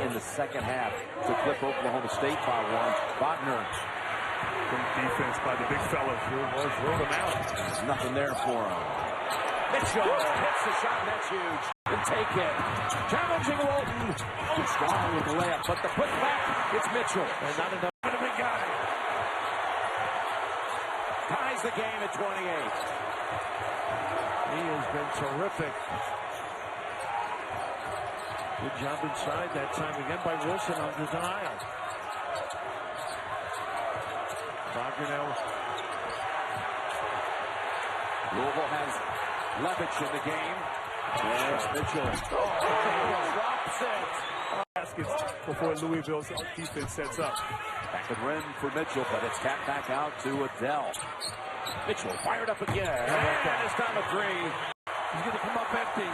in the second half to clip Oklahoma State by 1. Wagner. Great defense by the big fellas. Rode him out. There's nothing there for him. Mitchell hits the shot, and that's huge. And take it. Challenging Walton. Oh, strong with the layup, but the putback, it's Mitchell. And not enough. Donovan got it. Ties the game at 28. He has been terrific. Good job inside that time again by Wilson on the denial. Wagner now. Louisville has Levitch in the game. There's Mitchell. Drops it. Baskets before Louisville's defense sets up. Back of the rim for Mitchell, but it's tapped back out to Adele. Mitchell fired up again. And it's down to 3. He's going to come up empty.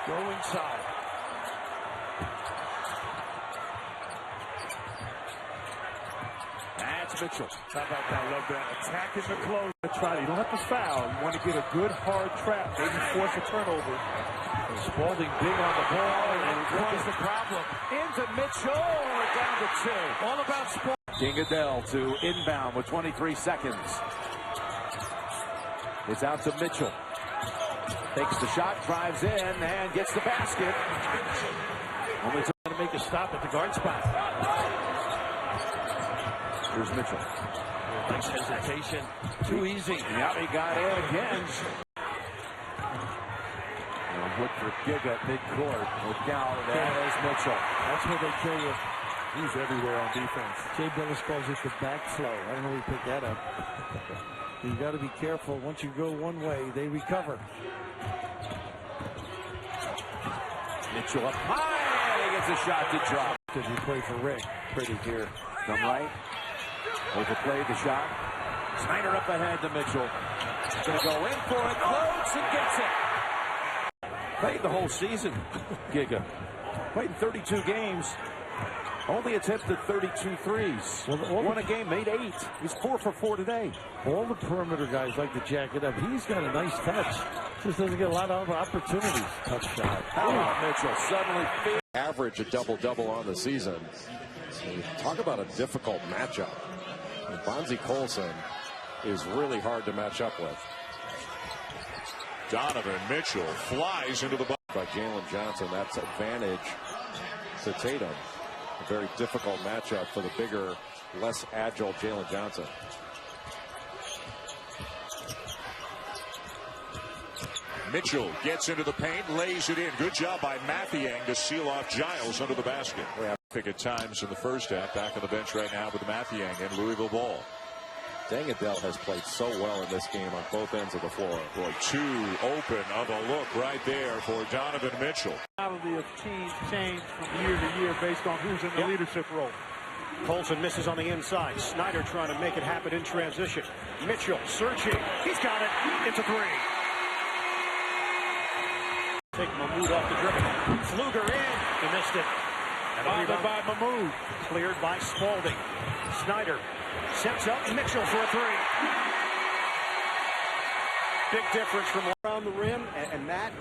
Go inside. That's Mitchell. How about that? Love that. Attacking the close. You don't have to foul. You want to get a good hard trap. Maybe force a turnover. Spalding big on the ball. And what is the problem? Into Mitchell. We're down to 2. All about Spalding. King Adele to inbound with 23 seconds. It's out to Mitchell. Takes the shot, drives in, and gets the basket. Only trying to make a stop at the guard spot. Here's Mitchell. Nice hesitation. Too easy. Yep, he got in again. Look for Giga midcourt. Look down. There's Mitchell. That's where they kill you. He's everywhere on defense. Jay Billis calls it the backflow. I don't know who picked that up. You got to be careful. Once you go one way, they recover. Mitchell up high. He gets a shot to drop. Did he play for Rick? Pretty here. Come right. Overplayed the shot. Snyder up ahead to Mitchell. Going to go in for it. Close and gets it. Played the whole season. Giga. Played in 32 games. Only attempted 32 threes. Well, won a game, made 8. He's 4 for 4 today. All the perimeter guys like to jack it up. He's got a nice touch. Just doesn't get a lot of opportunities. Tough shot. How about Mitchell? Suddenly average a double-double on the season. Talk about a difficult matchup. Bonzie Colson is really hard to match up with. Donovan Mitchell flies into the box by Jalen Johnson. That's advantage to Tatum. A very difficult matchup for the bigger, less agile Jalen Johnson. Mitchell gets into the paint, lays it in. Good job by Mathiang to seal off Giles under the basket. We have pick at times in the first half. Back on the bench right now with Mathiang and Louisville ball. Dang, Adele has played so well in this game on both ends of the floor. Boy, 2 open of a look right there for Donovan Mitchell. Quality of teams change from year to year based on who's in the leadership role. Colson misses on the inside. Snyder trying to make it happen in transition. Mitchell searching. He's got it. It's a 3. Take Mahmoud off the dribble. Pfluger in. He missed it. And a rebound by Mahmoud. Cleared by Spalding. Snyder sets up Mitchell for a 3. Big difference from around the rim, and that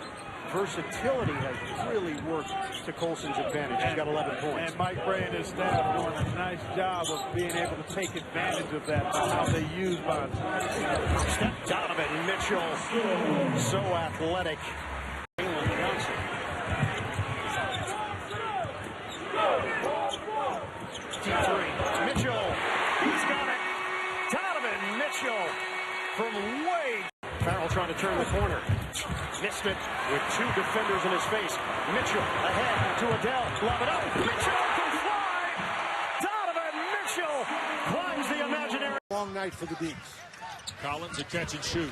versatility has really worked to Colson's advantage. He's got 11 points. And Mike Bray and his staff doing a nice job of being able to take advantage of that, how they use Bonds. Step Donovan Mitchell, so athletic. Jalen Johnson. Deep 3. Mitchell. He's got it. Donovan Mitchell from way. Farrell trying to turn the corner. Missed it with 2 defenders in his face. Mitchell ahead to Adele. Lob it up. Mitchell can fly. Donovan Mitchell climbs the imaginary. Long night for the Deeks. Collins a catch and shoot.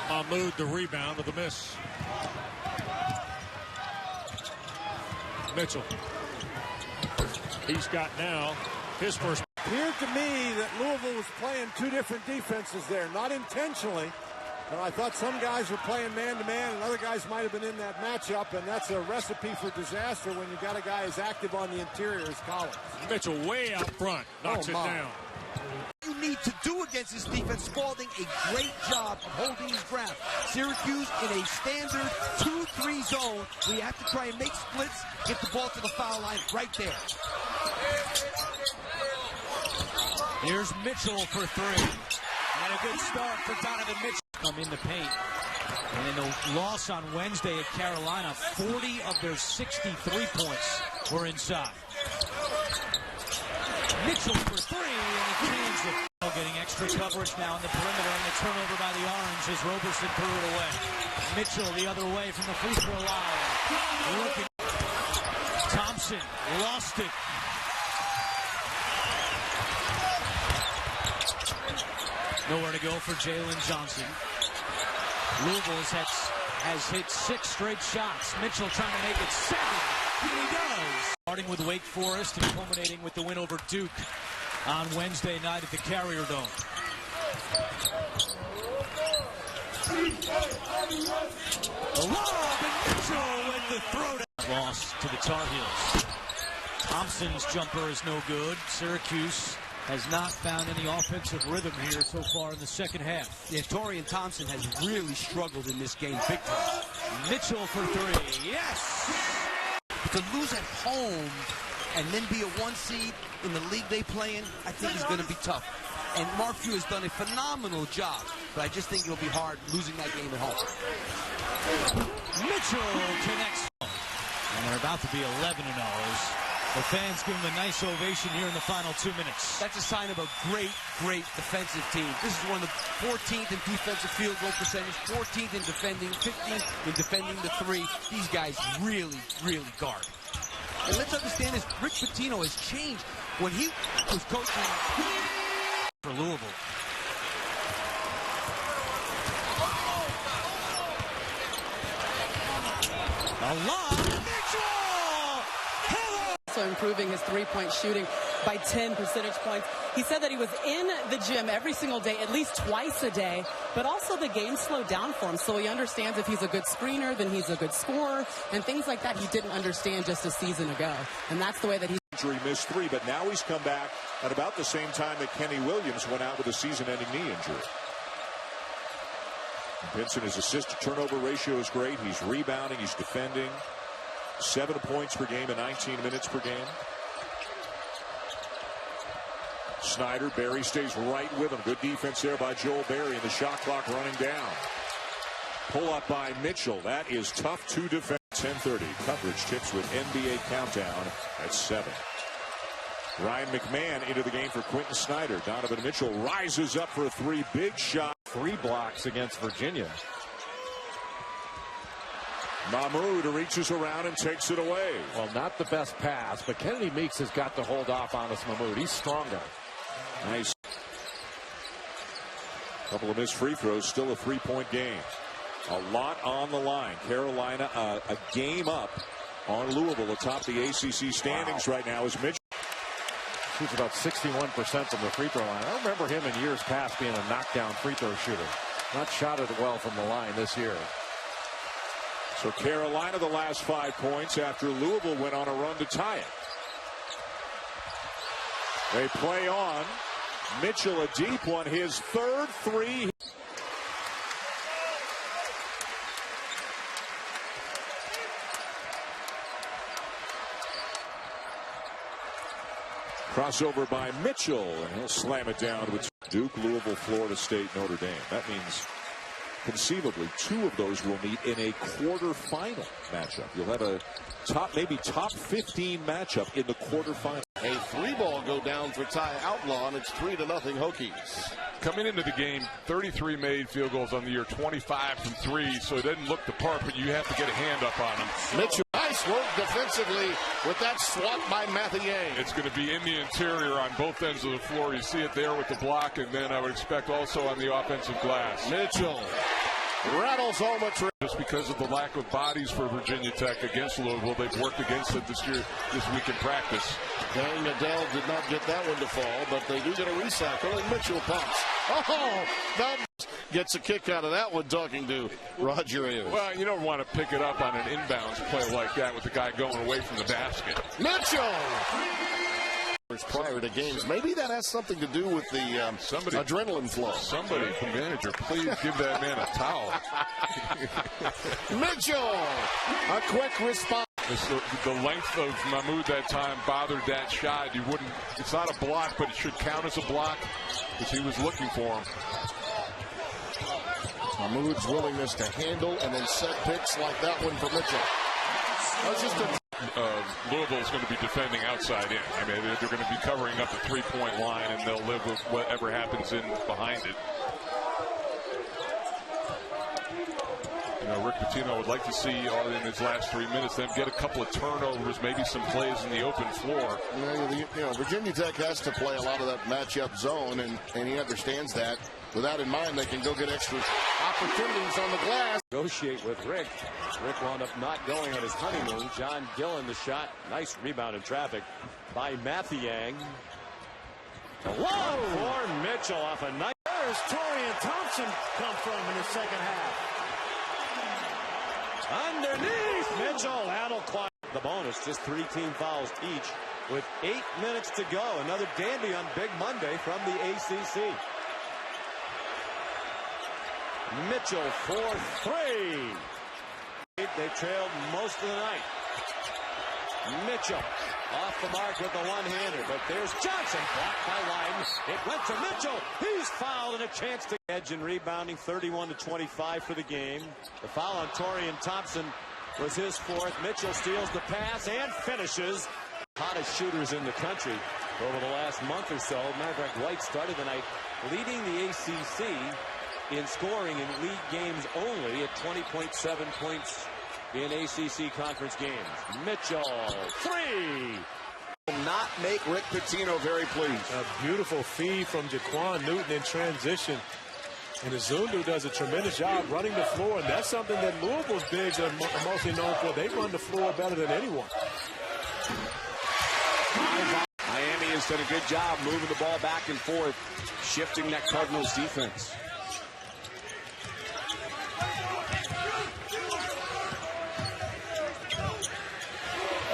Mahmoud the rebound with the miss. Mitchell. He's got now his first. Appeared to me that Louisville was playing 2 different defenses there, not intentionally. But I thought some guys were playing man-to-man and other guys might have been in that matchup, and that's a recipe for disaster when you got a guy as active on the interior as Collins. Mitchell way out front, knocks it down. You need need to do against this defense. Spalding, a great job of holding his ground. Syracuse in a standard 2-3 zone. We have to try and make splits, get the ball to the foul line right there. Here's Mitchell for three. And a good start for Donovan Mitchell. Come in the paint. And in the loss on Wednesday at Carolina, 40 of their 63 points were inside. Mitchell for three, and he cleans it. Getting extra coverage now on the perimeter, and the turnover by the Orange as Roberson threw it away. Mitchell the other way from the free throw line. Looking. Thompson lost it. Nowhere to go for Jalen Johnson. Louisville has hit 6 straight shots. Mitchell trying to make it 7. And he does. Starting with Wake Forest and culminating with the win over Duke on Wednesday night at the Carrier Dome. The lob, and Mitchell with the throwdown. Loss to the Tar Heels. Thompson's jumper is no good. Syracuse has not found any offensive rhythm here so far in the second half. Yeah, Torian Thompson has really struggled in this game big time. Mitchell for three. Yes! To lose at home and then be a 1 seed in the league they play in, I think is going to be tough. And Mark Few has done a phenomenal job, but I just think it'll be hard losing that game at home. Mitchell connects. And they're about to be 11-0. The fans give him a nice ovation here in the final 2 minutes. That's a sign of a great, great defensive team. This is one of the 14th in defensive field goal percentage, 14th in defending, 15th in defending the three. These guys really, really guard. And let's understand this, Rick Pitino has changed. When he was coaching for Louisville. A lob, Mitchell! Also improving his three-point shooting by 10 percentage points. He said that he was in the gym every single day, at least twice a day, but also the game slowed down for him. So he understands if he's a good screener, then he's a good scorer, and things like that he didn't understand just a season ago. And that's the way that he missed 3, but now he's come back at about the same time that Kenny Williams went out with a season-ending knee injury. Pinson, his assist-to-turnover ratio is great. He's rebounding, he's defending. 7 points per game and 19 minutes per game. Snyder, Barry stays right with him. Good defense there by Joel Barry, and the shot clock running down. Pull up by Mitchell. That is tough to defend. 10:30. Coverage tips with NBA Countdown at 7. Ryan McMahon into the game for Quentin Snyder. Donovan Mitchell rises up for a 3. Big shot. 3 blocks against Virginia. Mahmoud reaches around and takes it away. Well, not the best pass, but Kennedy Meeks has got to hold off on this Mahmoud. He's stronger. Nice. Couple of missed free throws, still a 3-point game. A lot on the line. Carolina a game up on Louisville atop the ACC standings right now as Mitchell. Shoots about 61% from the free throw line. I remember him in years past being a knockdown free throw shooter. Not shot it well from the line this year. So Carolina the last 5 points after Louisville went on a run to tie it. They play on. Mitchell a deep one, his 3rd 3. Crossover by Mitchell, and he'll slam it down with Duke, Louisville, Florida State, Notre Dame. That means conceivably 2 of those will meet in a quarterfinal matchup. You'll have a maybe top 15 matchup in the quarterfinal. A 3-ball go down for Ty Outlaw, and it's 3-0 Hokies. Coming into the game, 33 made field goals on the year, 25 from 3, so it doesn't look the part, but you have to get a hand up on him. Mitchell, nice work defensively with that swat by Mathieu. It's going to be in the interior on both ends of the floor. You see it there with the block, and then I would expect also on the offensive glass. Mitchell rattles home a trip. Just because of the lack of bodies for Virginia Tech against Louisville, they've worked against it this week in practice. Dang, Adele did not get that one to fall, but they do get a recycle, and Mitchell pumps. Oh, Dobbs gets a kick out of that one talking to Roger Ayers. Well, you don't want to pick it up on an inbounds play like that with the guy going away from the basket. Mitchell! prior to games. Maybe that has something to do with the adrenaline flow. Somebody, manager, please give that man a towel. Mitchell, a quick response. The length of Mahmoud that time bothered that shot. It's not a block, but it should count as a block because he was looking for him. Mahmoud's willingness to handle and then set picks like that one for Mitchell. That's just Louisville is going to be defending outside in. I mean, they're going to be covering up the three-point line, and they'll live with whatever happens in behind it. You know, Rick Pitino would like to see in his last 3 minutes them get a couple of turnovers, maybe some plays in the open floor. Virginia Tech has to play a lot of that matchup zone, and he understands that. With that in mind, they can go get extra opportunities on the glass. Negotiate with Rick. Rick wound up not going on his honeymoon. John Gillen, the shot. Nice rebound in traffic by Mathiang. Whoa! For Mitchell off a nice. Where's Torian Thompson come from in the second half? Underneath Mitchell. That'll climb The bonus, just 3 team fouls each with 8 minutes to go. Another dandy on Big Monday from the ACC. Mitchell for 3. They trailed most of the night. Mitchell off the mark with the one-hander, but there's Johnson blocked by Lyden. It went to Mitchell. He's fouled and a chance to edge and rebounding. 31-25 for the game. The foul on Torian Thompson was his 4th. Mitchell steals the pass and finishes. Hottest shooters in the country over the last month or so. Matter of fact, White started the night leading the ACC in scoring in league games only at 20.7 points in ACC conference games. Mitchell, 3. Will not make Rick Pitino very pleased. A beautiful feed from Jaquan Newton in transition. And Azundu does a tremendous job running the floor, and that's something that Louisville's bigs are mostly known for. They run the floor better than anyone. Miami has done a good job moving the ball back and forth, shifting that Cardinals defense.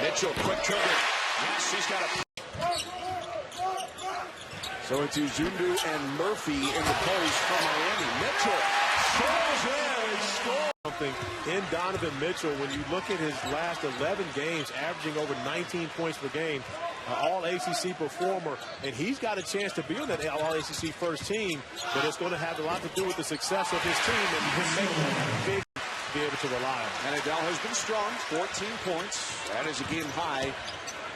Mitchell, quick trigger. Yes, he's got a. So it's Uzundu and Murphy in the post for Miami. Mitchell shows in and scores. Something in Donovan Mitchell, when you look at his last 11 games, averaging over 19 points per game, all ACC performer, and he's got a chance to be on that all ACC first team, but it's going to have a lot to do with the success of his team and him making a big be able to rely on. And Adele has been strong, 14 points. That is a game high,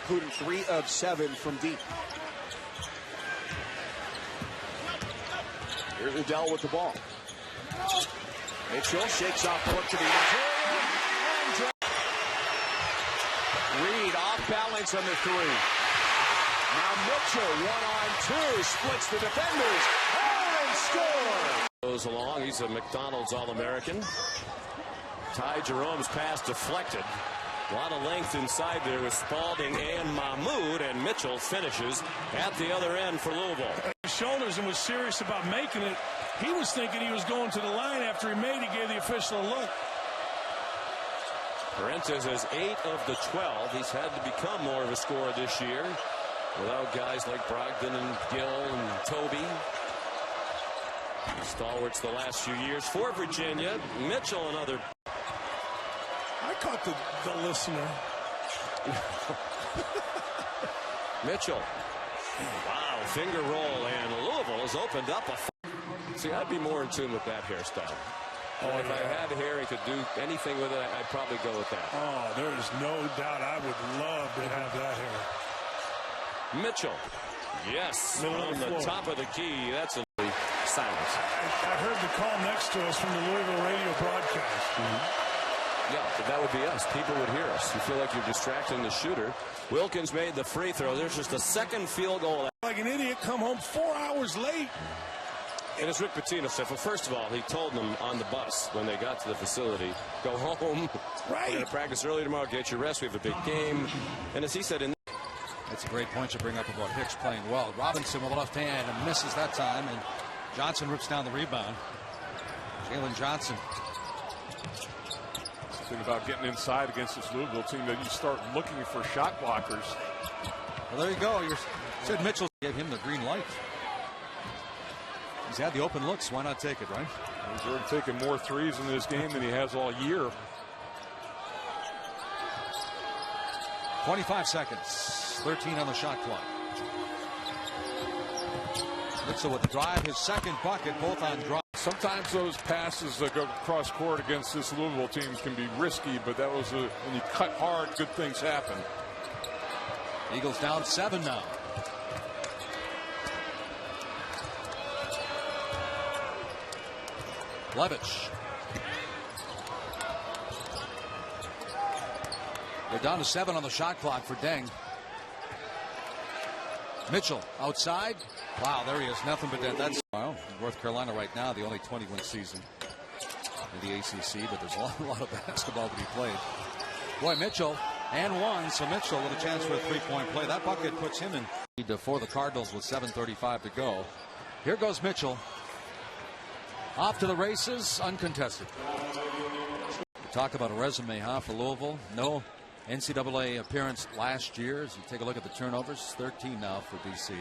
including 3 of 7 from deep. Here's Adele with the ball. Mitchell shakes off the look to the interior. Reed off balance on the 3. Now Mitchell 1-on-2 splits the defenders and scores. Goes along. He's a McDonald's All-American. Ty Jerome's pass deflected. A lot of length inside there with Spalding and Mahmoud, and Mitchell finishes at the other end for Louisville. Shoulders and was serious about making it. He was thinking he was going to the line after he made it. He gave the official a look. Parentes has 8 of the 12. He's had to become more of a scorer this year without guys like Brogdon and Gill and Toby. Stalwarts the last few years for Virginia. Mitchell, another. I caught the listener. Mitchell. Wow, finger roll, and Louisville has opened up a. See, I'd be more in tune with that hairstyle. Oh, if I had hair and could do anything with it, I'd probably go with that. Oh, there is no doubt. I would love to have that hair. Mitchell. Yes, on the top of the key. That's a silence. I heard the call next to us from the Louisville radio broadcast. Yeah, but that would be us. People would hear us. You feel like you're distracting the shooter. Wilkins made the free throw. There's just a second field goal. Like an idiot, come home 4 hours late. And as Rick Pitino said, well, first of all, he told them on the bus when they got to the facility, go home. Right. We're going to practice early tomorrow. Get your rest. We have a big game. And as he said, that's a great point to bring up about Hicks playing well. Robinson with the left hand and misses that time, and Johnson rips down the rebound. Jalen Johnson. Something about getting inside against this Louisville team that you start looking for shot blockers. Well, there you go. Said Mitchell gave him the green light. He's had the open looks. Why not take it, right? He's already taken more threes in this game than he has all year. 25 seconds. 13 on the shot clock. Mitchell with the drive, his second bucket, both on drive. Sometimes those passes that go cross court against this Louisville team can be risky, but that was when you cut hard, good things happen. Eagles down 7 now. Levitch. They're down to 7 on the shot clock for Deng. Mitchell outside. Wow, there he is. Nothing but that. That's North Carolina right now, the only 20-win season in the ACC, but there's a lot of basketball to be played. Boy, Mitchell and one, so Mitchell with a chance for a three-point play. That bucket puts him in for the Cardinals with 7:35 to go. Here goes Mitchell. Off to the races, uncontested. Talk about a resume, huh, for Louisville? No NCAA appearance last year. As you take a look at the turnovers, 13 now for BC.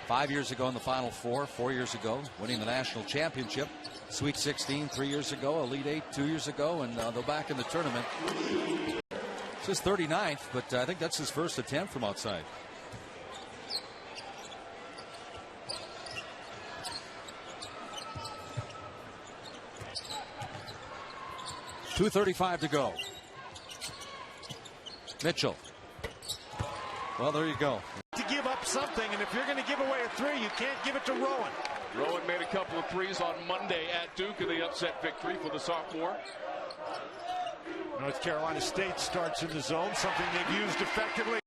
5 years ago in the Final Four, 4 years ago, winning the national championship. Sweet 16 3 years ago, Elite 8 2 years ago, and they're back in the tournament. It's his 39th, but I think that's his first attempt from outside. .235 to go. Mitchell. Well, there you go. To give up something, and if you're going to give away a three, you can't give it to Rowan. Rowan made a couple of threes on Monday at Duke in the upset victory for the sophomore. North Carolina State starts in the zone, something they've used effectively.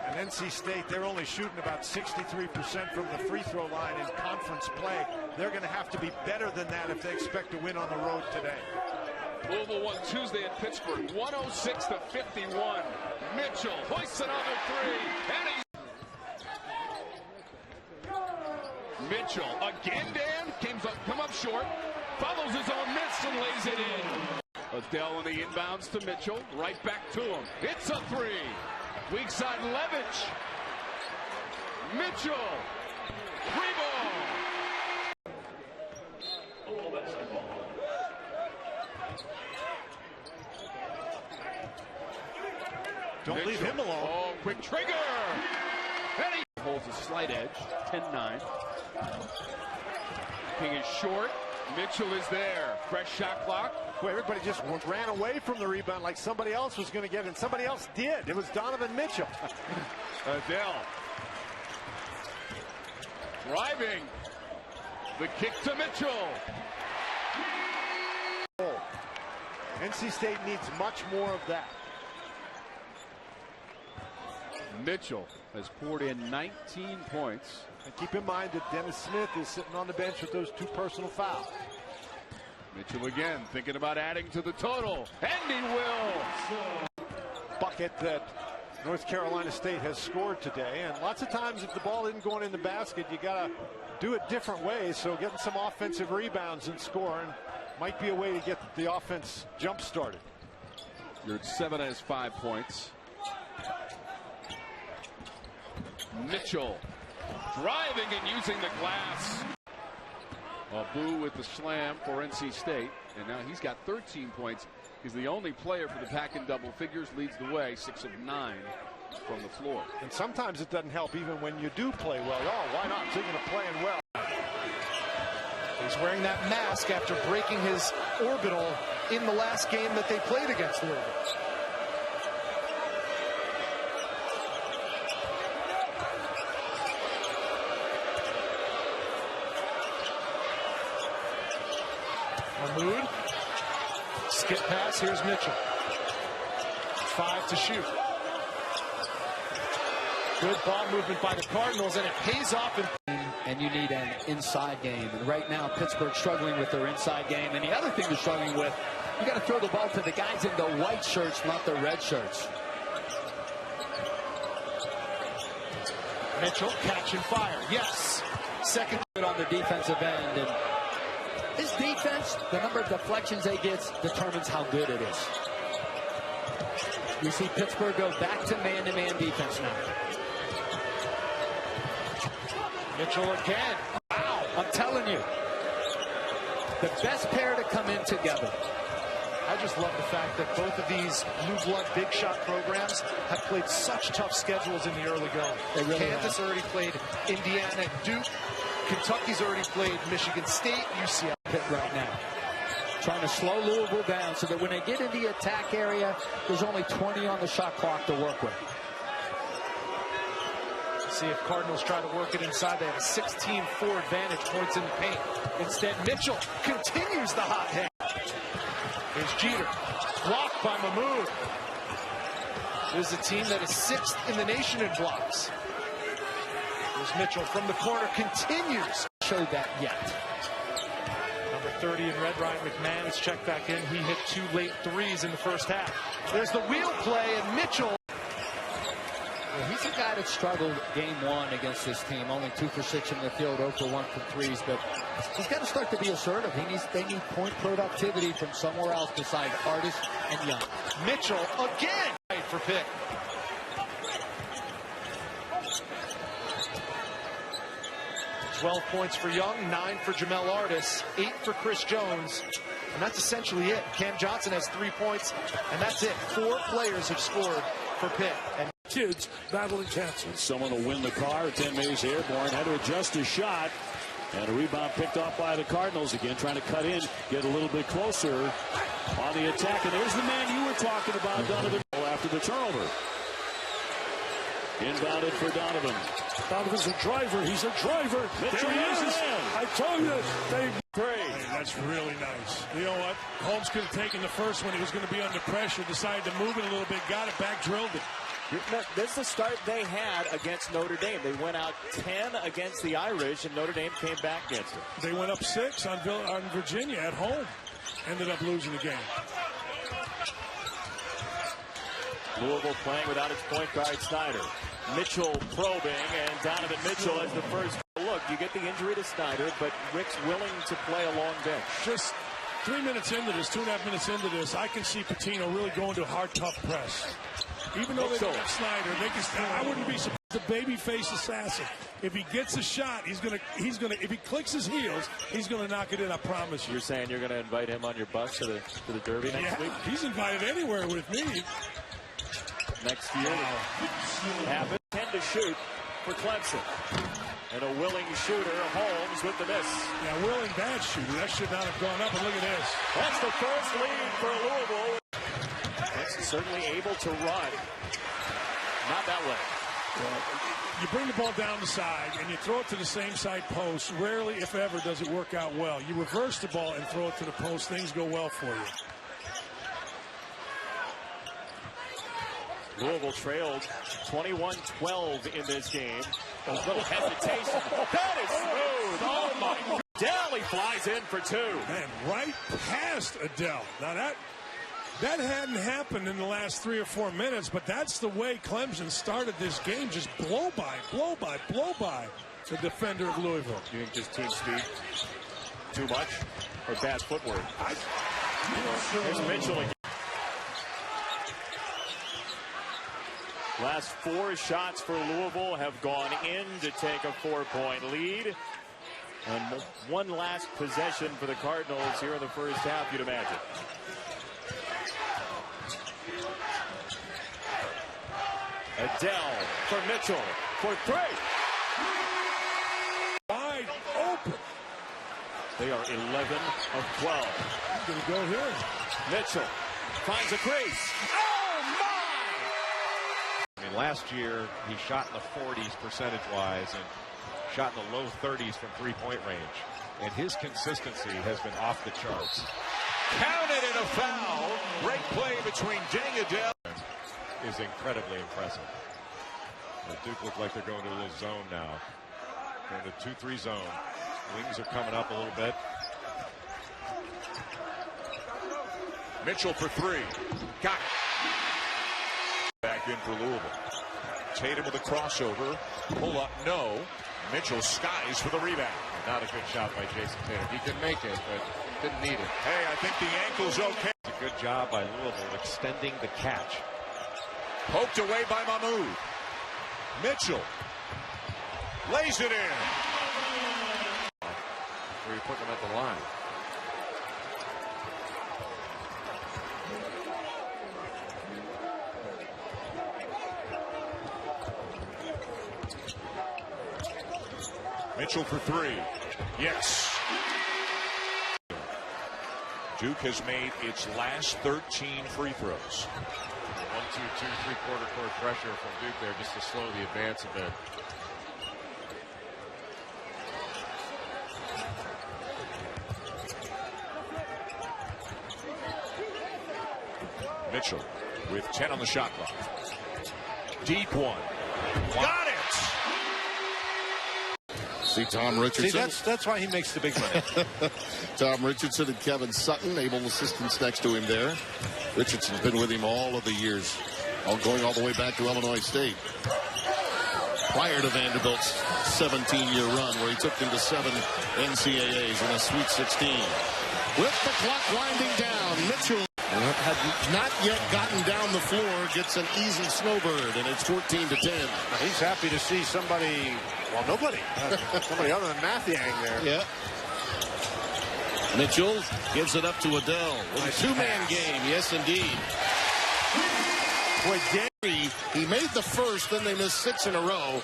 And NC State, they're only shooting about 63% from the free throw line in conference play. They're going to have to be better than that if they expect to win on the road today. Louisville won Tuesday at Pittsburgh, 106-51. Mitchell hoists another three, and Mitchell again, Dan, come up short, follows his own miss and lays it in. Adele in the inbounds to Mitchell, right back to him. It's a three. Weak side Levitch. Mitchell. Free ball. Don't Mitchell. leave him alone. Oh, quick trigger. And he holds a slight edge, 10-9. King is short. Mitchell is there. Fresh shot clock. Boy, everybody just ran away from the rebound like somebody else was going to get it, and somebody else did. It was Donovan Mitchell. Adele. Driving. The kick to Mitchell. NC State needs much more of that. Mitchell has poured in 19 points. And keep in mind that Dennis Smith is sitting on the bench with those 2 personal fouls. Mitchell again thinking about adding to the total, and he will. Bucket that North Carolina State has scored today, and lots of times if the ball isn't going in the basket, you got to do it different ways. So getting some offensive rebounds and scoring might be a way to get the offense jump started. You're 7 has 5 points. Mitchell driving and using the glass. Abu with the slam for NC State, and now he's got 13 points. He's the only player for the pack in double figures, leads the way, 6 of 9 from the floor. And sometimes it doesn't help even when you do play well. Oh, why not? Thinking of playing well. He's wearing that mask after breaking his orbital in the last game that they played against Louisville. Mahmoud. Skip pass. Here's Mitchell. 5 to shoot. Good ball movement by the Cardinals, and it pays off. And you need an inside game. And right now, Pittsburgh struggling with their inside game. And the other thing they're struggling with, you got to throw the ball to the guys in the white shirts, not the red shirts. Mitchell catch and fire. Yes. Second on the defensive end. And this defense, the number of deflections they get determines how good it is. You see Pittsburgh go back to man-to-man defense now. Mitchell again. Wow, I'm telling you. The best pair to come in together. I just love the fact that both of these blue blood big shot programs have played such tough schedules in the early going. Really Kansas already played Indiana, Duke. Kentucky's already played Michigan State, UCLA. Pitt right now. Trying to slow Louisville down so that when they get in the attack area, there's only 20 on the shot clock to work with. See if Cardinals try to work it inside. They have a 16-4 advantage, points in the paint. Instead, Mitchell continues the hot hand. Here's Jeter, blocked by Mahmoud. This is a team that is 6th in the nation in blocks. Here's Mitchell from the corner, continues. Showed that yet. Number 30 in red, Ryan McMahon is checked back in. He hit 2 late threes in the first half. There's the wheel play, and Mitchell. Well, he's a guy that struggled game 1 against this team. Only 2 for 6 from the field, 0 for 1 from threes. But he's got to start to be assertive. They need point productivity from somewhere else besides Artis and Young. Mitchell again for Pitt. Points for Young, 9 for Jamel Artis, 8 for Chris Jones. And that's essentially it. Cam Johnson has 3 points, and that's it. 4 players have scored for Pitt. And kids battling cancer. Someone will win the car. 10 Mays airborne. Had to adjust his shot. And a rebound picked off by the Cardinals. Again, trying to cut in, get a little bit closer on the attack. And there's the man you were talking about, Donovan, after the turnover. Inbounded for Donovan. Donovan's a driver. He's a driver. Mitchell There he is. again. I told you. Hey, that's really nice. You know what? Holmes could have taken the first when he was going to be under pressure, decided to move it a little bit, got it back, drilled it. This is the start they had against Notre Dame. They went out 10 against the Irish, and Notre Dame came back against them. They went up 6 on Virginia at home. Ended up losing the game. Louisville playing without its point guard, Snyder. Mitchell probing, and Donovan Mitchell as the first look. You get the injury to Snyder, but Rick's willing to play a long bench. Just 3 minutes into this, 2.5 minutes into this, I can see Patino really going to a hard, tough press. Even though they don't have Snyder, they can. I wouldn't be surprised. The babyface assassin. If he gets a shot, he's gonna. If he clicks his heels, he's gonna knock it in. I promise you. You're saying you're gonna invite him on your bus to the Derby next week? He's invited anywhere with me. Next year, happens 10 to shoot for Clemson. And a willing shooter, Holmes, with the miss. Yeah, willing bad shooter. That should not have gone up. And look at this. That's the first lead for Louisville. Clemson certainly able to run. Not that way. Well, you bring the ball down the side and you throw it to the same side post. Rarely, if ever, does it work out well. You reverse the ball and throw it to the post. Things go well for you. Louisville trailed 21-12 in this game. A little hesitation. That is smooth. Oh, my God. Adele, he flies in for 2. Man, right past Adele. Now, that hadn't happened in the last 3 or 4 minutes, but that's the way Clemson started this game. Just blow by the defender of Louisville. You think just team speed too much or bad footwork? Here's Mitchell again. Last 4 shots for Louisville have gone in to take a 4-point lead. And one last possession for the Cardinals here in the first half, you'd imagine. Adele for Mitchell for 3. Wide open. They are 11 of 12. Going to go here. Mitchell finds a crease. Last year, he shot in the 40s percentage-wise and shot in the low 30s from three-point range. And his consistency has been off the charts. Counted in a foul. Great play between Deng Adele. Is incredibly impressive. The Duke look like they're going to a little zone now. Going to 2-3 zone. Wings are coming up a little bit. Mitchell for 3. Got it. Back in for Louisville. Tatum with a crossover. Pull up, no. Mitchell skies for the rebound. Not a good shot by Jason Tatum. He could make it, but didn't need it. Hey, I think the ankle's okay. It's a good job by Louisville extending the catch. Poked away by Mahmoud. Mitchell lays it in. where you're putting them at the line. Mitchell for three. Yes. Duke has made its last 13 free throws. 1-2-2 3/4 court pressure from Duke there just to slow the advance a bit. Mitchell with 10 on the shot clock. Deep one. Got it! See Tom Richardson. See, that's why he makes the big money. Tom Richardson and Kevin Sutton, able assistants next to him there. Richardson's been with him all of the years, going all the way back to Illinois State. Prior to Vanderbilt's 17-year run, where he took them to 7 NCAAs in a Sweet 16. With the clock winding down, Mitchell had not yet gotten down the floor, gets an easy snowbird, and it's 14-10. He's happy to see somebody, well, nobody, somebody other than Mathiang there. Yeah. Mitchell gives it up to Adele. Nice two-man game, yes, indeed. Boy, he made the first, then they missed 6 in a row,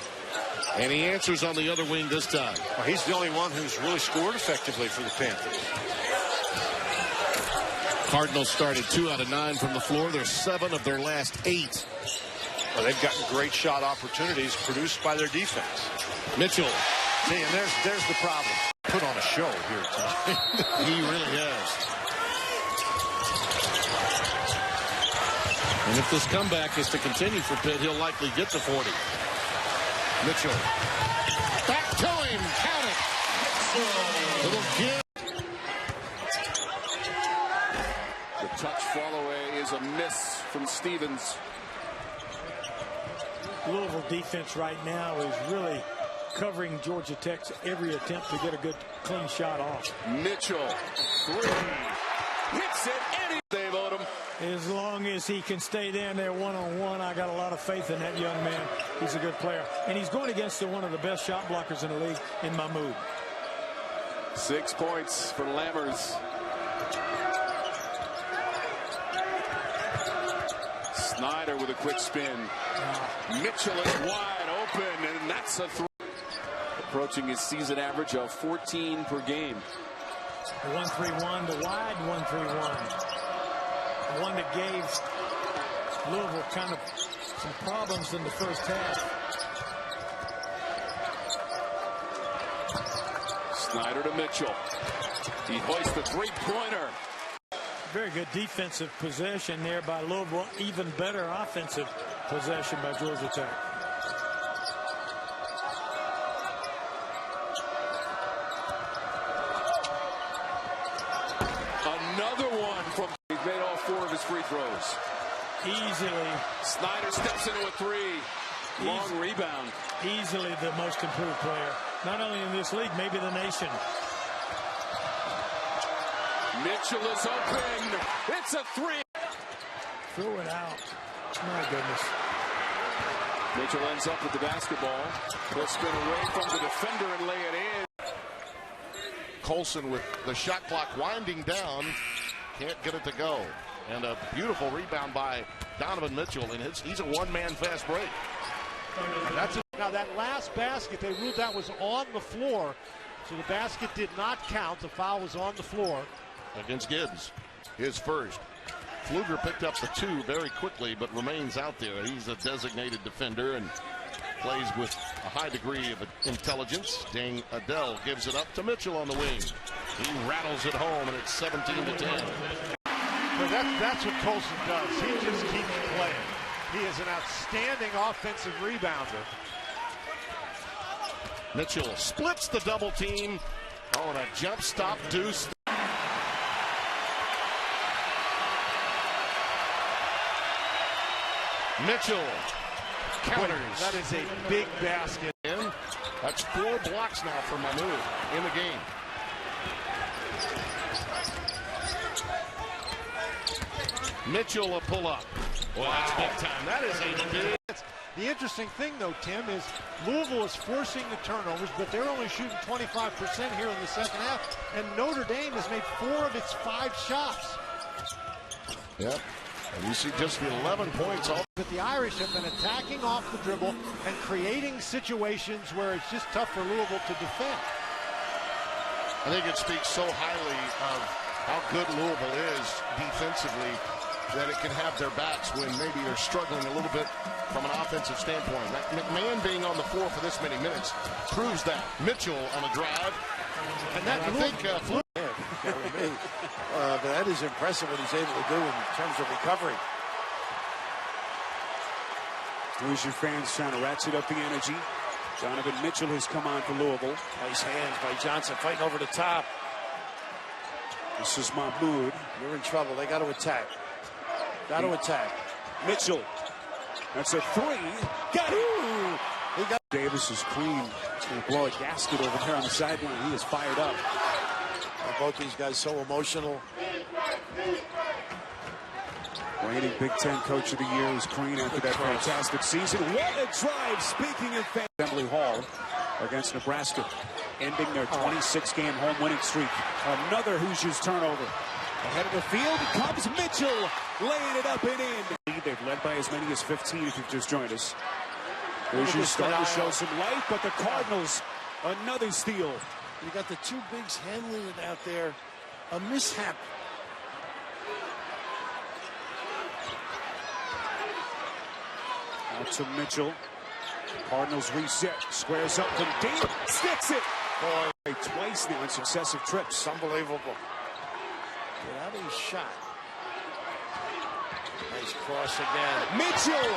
and he answers on the other wing this time. Well, he's the only one who's really scored effectively for the Panthers. Cardinals started 2 out of 9 from the floor. They're 7 of their last 8. Well, they've gotten great shot opportunities produced by their defense. Mitchell. See, and there's the problem. Put on a show here tonight. He really has. And if this comeback is to continue for Pitt, he'll likely get to 40. Mitchell. Back to him. Count it. Little give. The touch fall away is a miss from Stevens. Louisville defense right now is really covering Georgia Tech's every attempt to get a good clean shot off. Mitchell, 3. Hits it, and they vote him. As long as he can stay down there one-on-one, I got a lot of faith in that young man. He's a good player. And he's going against one of the best shot blockers in the league in Mahmoud. 6 points for Lammers. Snyder with a quick spin. Mitchell is wide open, and that's a 3. Approaching his season average of 14 per game. The 1-3-1, the wide 1-3-1. The one that gave Louisville kind of some problems in the first half. Snyder to Mitchell. He hoists the 3-pointer. Very good defensive possession there by Louisville. Even better offensive possession by Georgia Tech. Another one from. He's made all 4 of his free throws. Easily. Snyder steps into a 3. Long rebound. Easily the most improved player. Not only in this league, maybe the nation. Mitchell is open. It's a 3. Throw it out. My goodness. Mitchell ends up with the basketball. He'll spin away from the defender and lay it in. Colson with the shot clock winding down. Can't get it to go. And a beautiful rebound by Donovan Mitchell. And he's a one-man fast break. Now that last basket they ruled that was on the floor. So the basket did not count. The foul was on the floor. Against Gibbs, his first. Pfluger picked up the 2 very quickly, but remains out there. He's a designated defender and plays with a high degree of intelligence. Dang, Adele gives it up to Mitchell on the wing. He rattles it home, and it's 17-10. Well, that's what Colson does. He just keeps playing. He is an outstanding offensive rebounder. Mitchell splits the double team. Oh, and a jump stop deuce. Mitchell counters. That is a big basket. That's 4 blocks now for Mahmoud in the game. Mitchell a pull up. Well, that's big time. That is a big. The interesting thing, though, Tim, is Louisville is forcing the turnovers, but they're only shooting 25% here in the second half, and Notre Dame has made 4 of its 5 shots. Yep. And you see just the 11 points off. But the Irish have been attacking off the dribble and creating situations where it's just tough for Louisville to defend. I think it speaks so highly of how good Louisville is defensively that it can have their backs when maybe they're struggling a little bit from an offensive standpoint. McMahon being on the floor for this many minutes proves that. Mitchell on a drive. And that but that is impressive what he's able to do in terms of recovery. Hoosier fans trying to ratchet up the energy. Donovan Mitchell has come on for Louisville. Nice hands by Johnson fighting over the top. This is Mahmoud. You're in trouble. They got to attack. Got to attack. Mitchell. That's a 3. Got it. He got Davis's Cream. He's going to blow a gasket over there on the sideline. He is fired up. Both these guys so emotional. Reigning Big Ten Coach of the Year is Crean after that fantastic season. What a drive, speaking of Assembly Hall against Nebraska, ending their 26-game home winning streak. Another Hoosiers turnover. Ahead of the field comes Mitchell, laying it up and in. They've led by as many as 15 if you've just joined us. Hoosiers starting to show some light, but the Cardinals, another steal. You got the 2 bigs handling it out there. A mishap. Out to Mitchell. Cardinals reset. Squares up from deep. Sticks it. Boy, twice now in successive trips. Unbelievable. Get out of his shot. Nice cross again. Mitchell.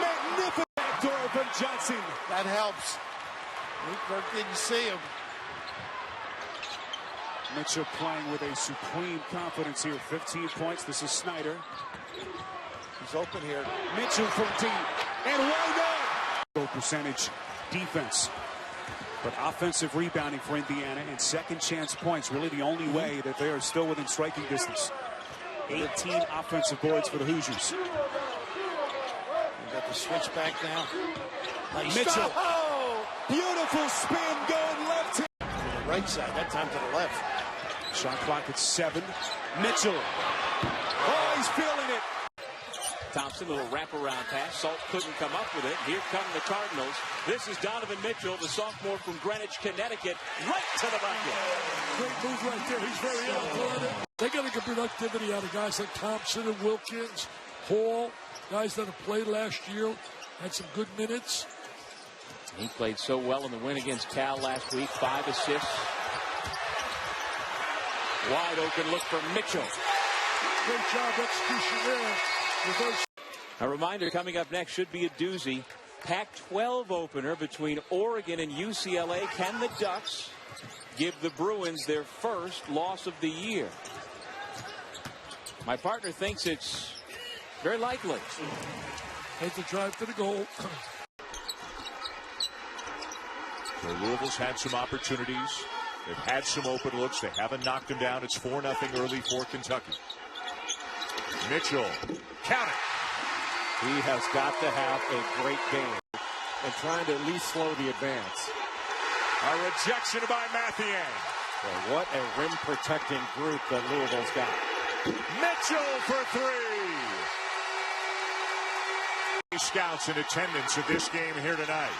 Magnificent backdoor from Johnson. That helps. Luke didn't see him. Mitchell playing with a supreme confidence here. 15 points. This is Snyder. He's open here. Mitchell from deep. And why not? Low percentage defense. But offensive rebounding for Indiana and second chance points. Really the only way that they are still within striking distance. 18 offensive boards for the Hoosiers. You got the switch back now. Nice Mitchell. stop. Oh, beautiful spin going left. To the right side. That time to the left. Shot clock at 7. Mitchell. Oh, he's feeling it. Thompson, little wraparound pass. Salt couldn't come up with it. Here come the Cardinals. This is Donovan Mitchell, the sophomore from Greenwich, Connecticut, right to the bucket. Great move right there. He's very athletic. They got to get productivity out of guys like Thompson and Wilkins, Hall, guys that have played last year, had some good minutes. He played so well in the win against Cal last week. 5 assists. Wide open look for Mitchell. Great job execution there. A reminder coming up next should be a doozy. Pac-12 opener between Oregon and UCLA. Can the Ducks give the Bruins their first loss of the year? My partner thinks it's very likely. Take the drive to the goal. So Louisville's had some opportunities. They've had some open looks. They haven't knocked them down. It's 4-0 early for Kentucky. Mitchell, count it. He has got to have a great game and trying to at least slow the advance. A rejection by Mathieu. Well, what a rim protecting group that Louisville's got. Mitchell for 3. Scouts in attendance at this game here tonight.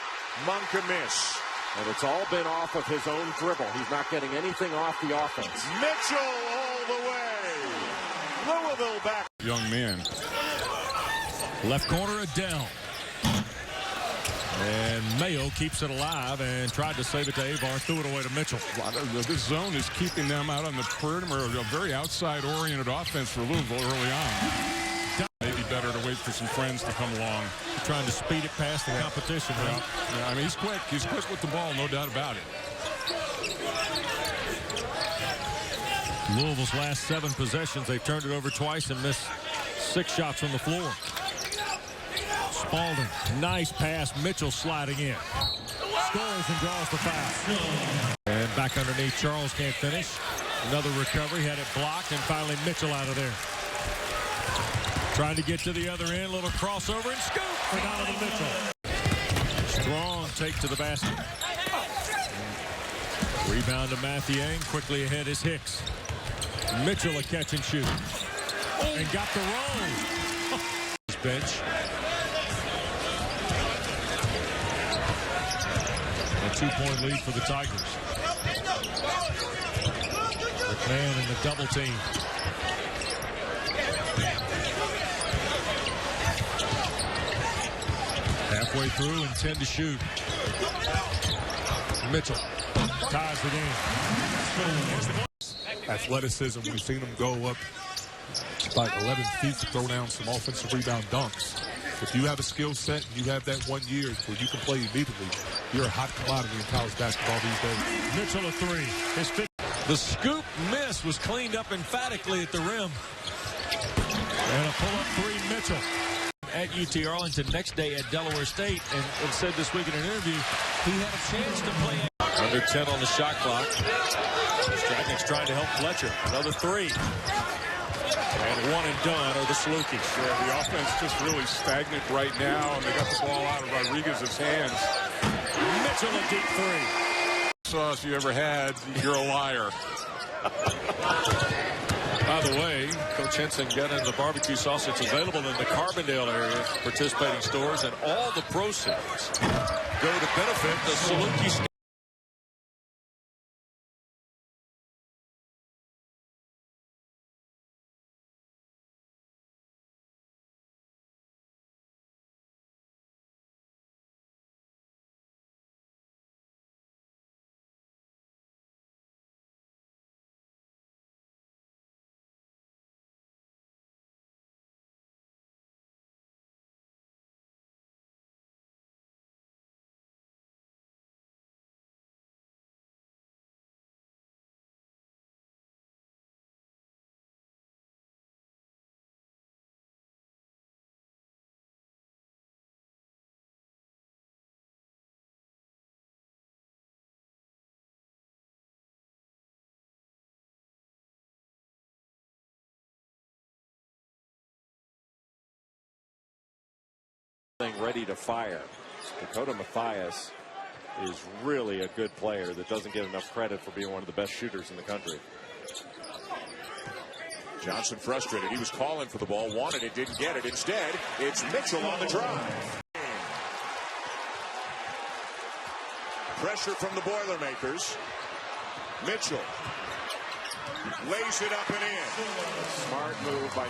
Monk a miss. And it's all been off of his own dribble. He's not getting anything off the offense. Mitchell all the way. Louisville back. Young man. Left corner, Adele. And Mayo keeps it alive and tried to save it to Avar, threw it away to Mitchell. This zone is keeping them out on the perimeter. A very outside-oriented offense for Louisville early on. Maybe better to wait for some friends to come along. Trying to speed it past the competition. Yeah, I mean, he's quick. He's quick with the ball, no doubt about it. Louisville's last 7 possessions, they've turned it over twice and missed 6 shots from the floor. Spalding, nice pass. Mitchell sliding in. Scores and draws the foul. And back underneath, Charles can't finish. Another recovery, had it blocked, and finally Mitchell out of there. Trying to get to the other end. Little crossover and scoop for Donovan Mitchell. Strong take to the basket. Rebound to Mathiang. Quickly ahead is Hicks. Mitchell a catch and shoot. And got the roll. Bench. A 2-point lead for the Tigers. McMahon in the double team. Halfway through and 10 to shoot. Mitchell ties the game. Athleticism, we've seen him go up like 11 feet to throw down some offensive rebound dunks. If you have a skill set and you have that 1 year where you can play immediately, you're a hot commodity in college basketball these days. Mitchell a three. The scoop miss was cleaned up emphatically at the rim. And a pull-up three, Mitchell. At UT Arlington next day at Delaware State and said this week in an interview he had a chance to play. Under 10 on the shot clock. Stratnick's trying to help Fletcher. Another three. And one and done are the Salukis. Yeah, the offense just really stagnant right now, and they got the ball out of Rodriguez's hands. Mitchell a deep three. Sauce you ever had, you're a liar. By the way, Coach Henson got in the barbecue sauce. It's available in the Carbondale area, participating stores, and all the proceeds go to benefit the Salukis. Ready to fire. Dakota Mathias is really a good player that doesn't get enough credit for being one of the best shooters in the country. Johnson frustrated. He was calling for the ball, wanted it, didn't get it. Instead, it's Mitchell on the drive. Pressure from the Boilermakers. Mitchell lays it up and in. Smart move by.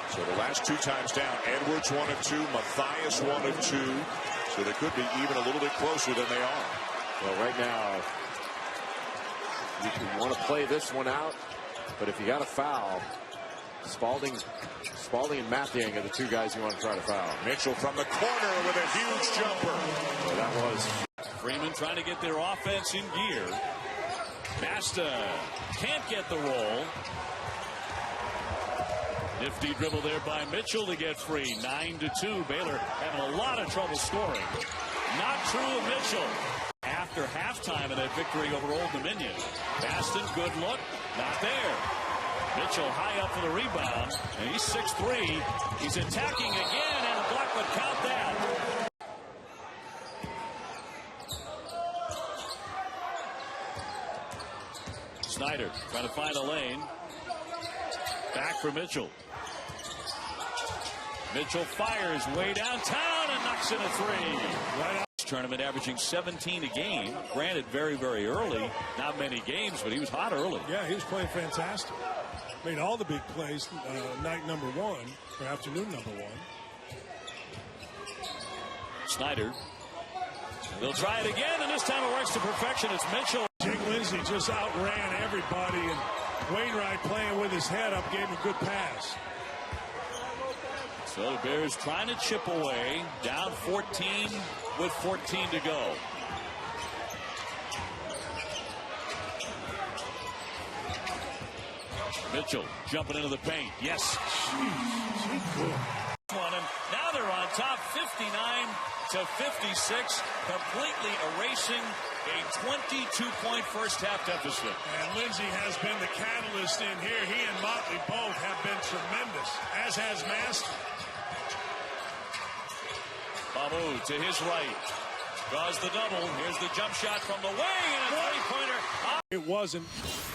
So the last two times down, Edwards 1 of 2, Mathias 1 of 2. So they could be even a little bit closer than they are. Well, right now, you want to play this one out, but if you got a foul, Spalding and Mathiang are the two guys you want to try to foul. Mitchell from the corner with a huge jumper. So that was Freeman trying to get their offense in gear. Basta can't get the roll. Nifty dribble there by Mitchell to get free. 9-2. Baylor having a lot of trouble scoring. Not true of Mitchell. After halftime of that victory over Old Dominion. Baston, good look. Not there. Mitchell high up for the rebound. And he's 6'3". He's attacking again, and a block would count that. Snyder trying to find a lane. Back for Mitchell. Mitchell fires way downtown and knocks in a three. Right out. Tournament averaging 17 a game. Granted, very, very early. Not many games, but he was hot early. Yeah, he was playing fantastic. Made all the big plays night number one, or afternoon number one. Snyder. They'll try it again, and this time it works to perfection. It's Mitchell. Jake Lindsey just outran everybody, and Wainwright playing with his head up gave him a good pass. So the Bears trying to chip away, down 14 with 14 to go. Mitchell jumping into the paint. Yes. Now they're on top, 59-56, completely erasing a 22-point first half deficit. And Lindsey has been the catalyst in here. He and Motley both have been tremendous, as has Master. Mahmoud to his right. Draws the double. Here's the jump shot from the wing and a three-pointer. It wasn't.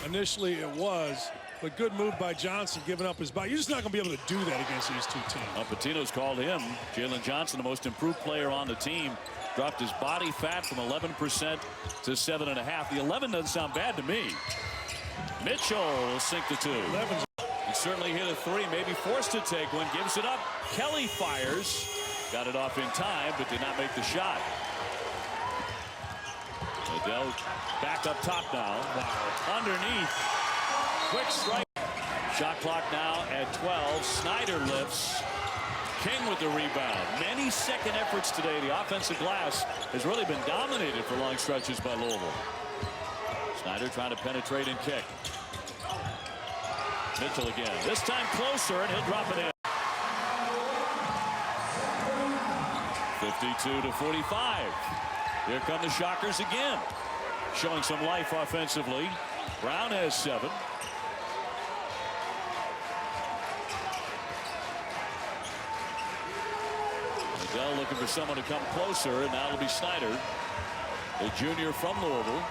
Initially it was. But good move by Johnson, giving up his body. You're just not going to be able to do that against these two teams. Patino's called him. Jalen Johnson, the most improved player on the team, dropped his body fat from 11% to 7.5. The 11 doesn't sound bad to me. Mitchell will sink the 2. He certainly hit a 3, maybe forced to take one. Gives it up. Kelly fires. Got it off in time, but did not make the shot. Adele back up top now. Wow. Underneath. Quick strike. Shot clock now at 12. Snyder lifts. King with the rebound. Many second efforts today. The offensive glass has really been dominated for long stretches by Louisville. Snyder trying to penetrate and kick. Mitchell again. This time closer, and he'll drop it in. 52-45. Here come the Shockers again. Showing some life offensively. Brown has 7. Adele looking for someone to come closer, and now it'll be Snyder, the junior from Louisville.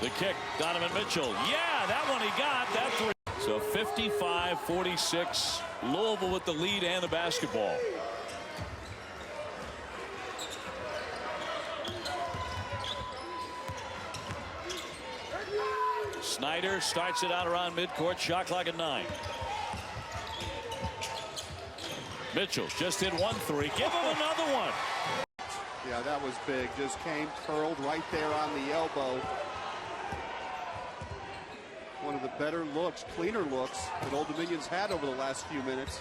The kick, Donovan Mitchell. Yeah, that one he got. That 3. So 55-46. Louisville with the lead and the basketball. Snyder starts it out around midcourt. Shot clock at 9. Mitchell just hit 1-3. Give him another one. Yeah, that was big. Just came curled right there on the elbow. One of the better looks, cleaner looks that Old Dominion's had over the last few minutes.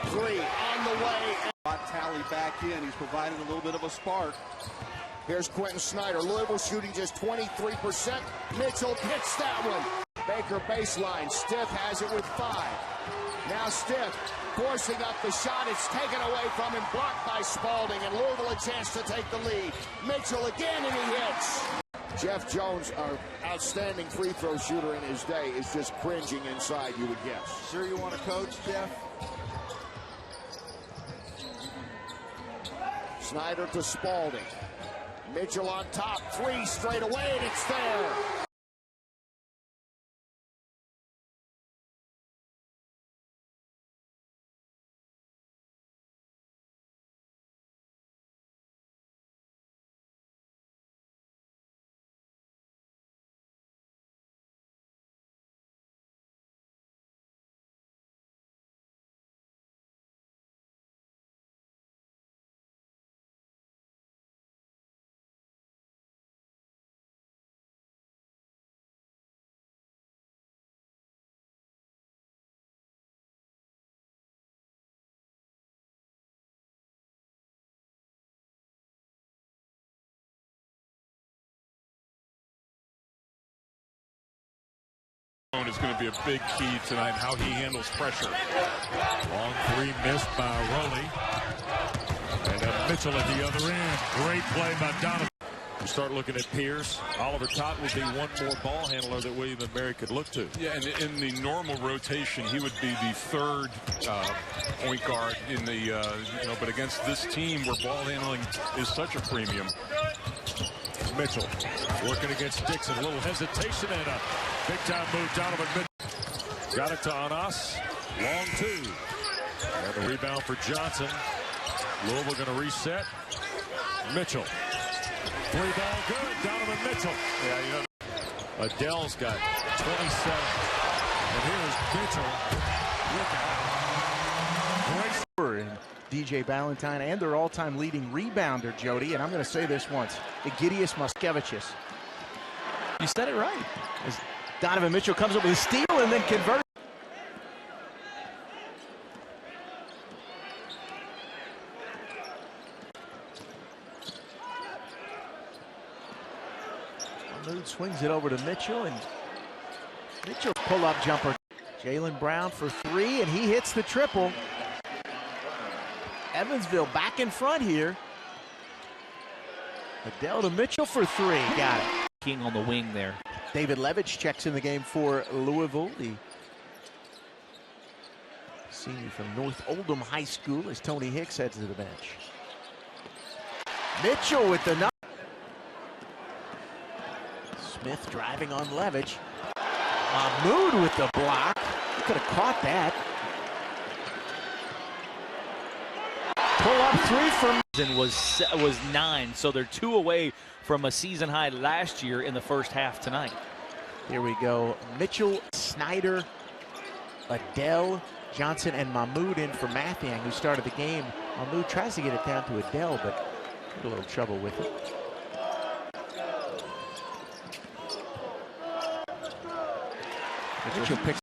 Three on the way. Tally back in. He's providing a little bit of a spark. Here's Quentin Snyder. Louisville shooting just 23%. Mitchell hits that one. Baker baseline. Stiff has it with 5. Now Stiff forcing up the shot. It's taken away from him. Blocked by Spalding. And Louisville a chance to take the lead. Mitchell again, and he hits. Jeff Jones, our outstanding free throw shooter in his day, is just cringing inside, you would guess. Sure you want to coach, Jeff? Snyder to Spalding. Mitchell on top. 3 straight away, and it's there. Is going to be a big key tonight, how he handles pressure. Long 3 missed by Rowley. And then Mitchell at the other end. Great play by Donovan. You start looking at Pierce. Oliver Todd would be one more ball handler that William and Mary could look to. Yeah, and in the normal rotation, he would be the 3rd point guard in the, but against this team where ball handling is such a premium. Mitchell working against Dixon. A little hesitation and a big-time move. Donovan Mitchell got it to Anas. Long 2. And the rebound for Johnson. Louisville going to reset. Mitchell. 3-ball good. Donovan Mitchell. Yeah, Adele's got 27. And here's Mitchell. Look out. Great scorer in DJ Ballantyne and their all-time leading rebounder, Jody. And I'm going to say this once. Egidius Moskevicius. You said it right. As Donovan Mitchell comes up with a steal and then converts. Mood swings it over to Mitchell, and Mitchell's pull-up jumper. Jaylen Brown for 3, and he hits the triple. Evansville back in front here. Adele to Mitchell for 3. Got it. King on the wing there. David Levitch checks in the game for Louisville. The senior from North Oldham High School as Tony Hicks heads to the bench. Mitchell with the knock. Smith driving on Levitch. Mahmoud with the block. He could have caught that. Pull up three from was 9, so they're 2 away from a season high last year in the first half tonight. Here we go. Mitchell, Snyder, Adele, Johnson, and Mahmoud in for Mathiang, who started the game. Mahmoud tries to get it down to Adele, but a little trouble with it. Mitchell picks